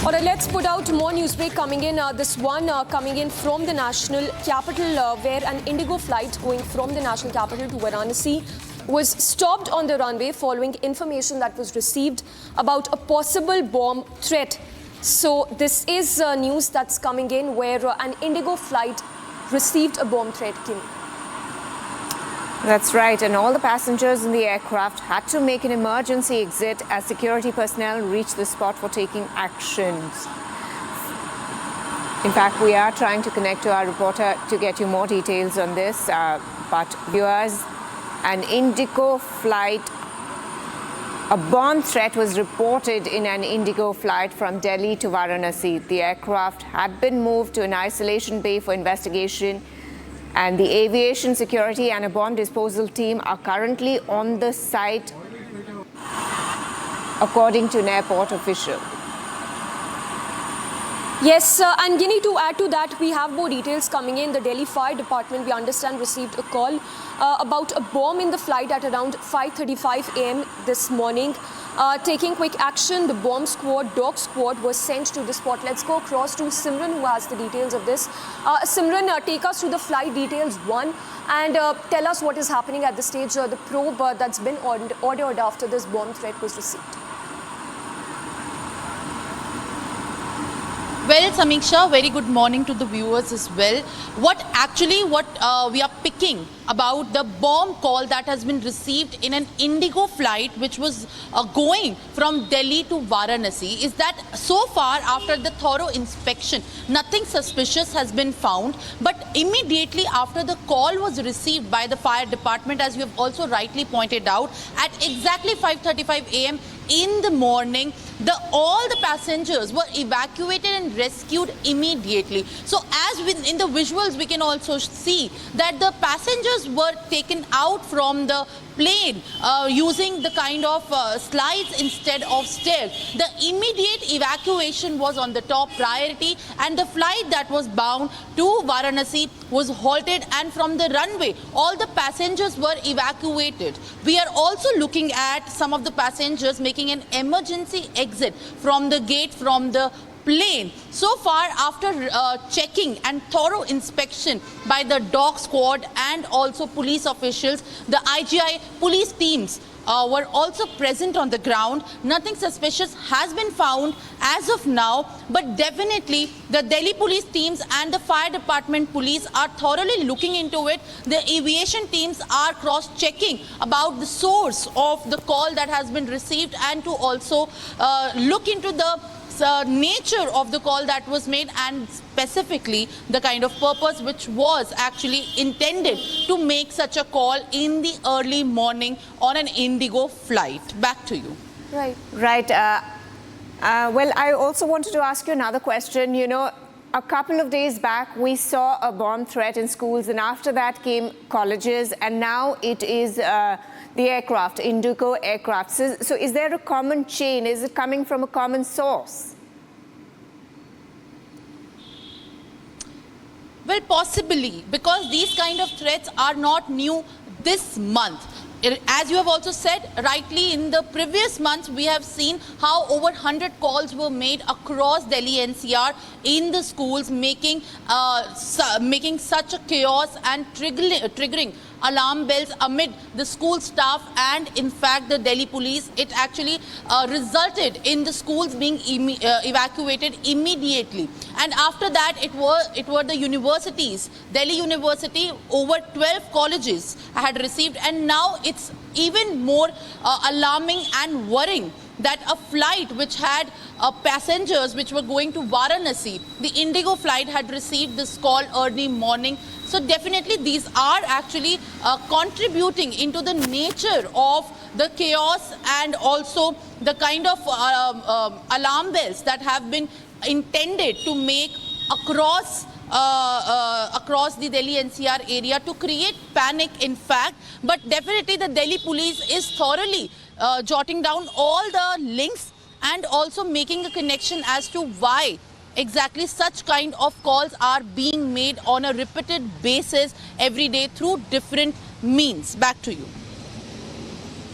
All right, let's put out more news break coming in. This one coming in from the national capital, where an Indigo flight going from the national capital to Varanasi was stopped on the runway following information that was received about a possible bomb threat. So this is news that's coming in where an Indigo flight received a bomb threat. Kim. That's right, and all the passengers in the aircraft had to make an emergency exit as security personnel reached the spot for taking actions. In fact, we are trying to connect to our reporter to get you more details on this. But viewers, an Indigo flight, a bomb threat was reported in an Indigo flight from Delhi to Varanasi. The aircraft had been moved to an isolation bay for investigation, and the aviation security and a bomb disposal team are currently on the site, according to an airport official. Yes, and Guinea, to add to that, we have more details coming in. The Delhi Fire Department, we understand, received a call about a bomb in the flight at around 5:35 a.m. this morning. Taking quick action, the bomb squad, dog squad, was sent to the spot. Let's go across to Simran, who has the details of this. Simran, take us through the flight details, one, and tell us what is happening at this stage. The probe that's been ordered after this bomb threat was received. Well, Samiksha, very good morning to the viewers as well. What we are picking about the bomb call that has been received in an Indigo flight which was going from Delhi to Varanasi is that so far, after the thorough inspection, nothing suspicious has been found. But immediately after the call was received by the fire department, as you have also rightly pointed out, at exactly 5:35 a.m. in the morning, all the passengers were evacuated and rescued immediately. So as in the visuals, we can also see that the passengers were taken out from the plane using the kind of slides instead of stairs. The immediate evacuation was on the top priority, and the flight that was bound to Varanasi was halted, and from the runway all the passengers were evacuated. We are also looking at some of the passengers making an emergency exit from the gate from the plane. So far, after checking and thorough inspection by the dog squad and also police officials, the IGI police teams were also present on the ground. Nothing suspicious has been found as of now, but definitely the Delhi police teams and the fire department police are thoroughly looking into it. The aviation teams are cross-checking about the source of the call that has been received, and to also look into the nature of the call that was made, and specifically the kind of purpose which was actually intended to make such a call in the early morning on an Indigo flight. Back to you. Right. Well, I also wanted to ask you another question. You know, a couple of days back, we saw a bomb threat in schools, and after that came colleges, and now it is the aircraft, Indigo aircraft. So is there a common chain? Is it coming from a common source? Well, possibly, because these kind of threats are not new this month. As you have also said rightly, in the previous months, we have seen how over 100 calls were made across Delhi NCR in the schools, making such a chaos and triggering alarm bells amid the school staff and in fact the Delhi police. It actually resulted in the schools being evacuated immediately, and after that it were the universities. Delhi University, over 12 colleges had received, and now it's even more alarming and worrying that a flight which had passengers which were going to Varanasi, the Indigo flight, had received this call early morning. So definitely these are actually contributing into the nature of the chaos and also the kind of alarm bells that have been intended to make across the Delhi NCR area to create panic, in fact. But definitely the Delhi police is thoroughly jotting down all the links and also making a connection as to why exactly such kind of calls are being made on a repeated basis every day through different means. Back to you.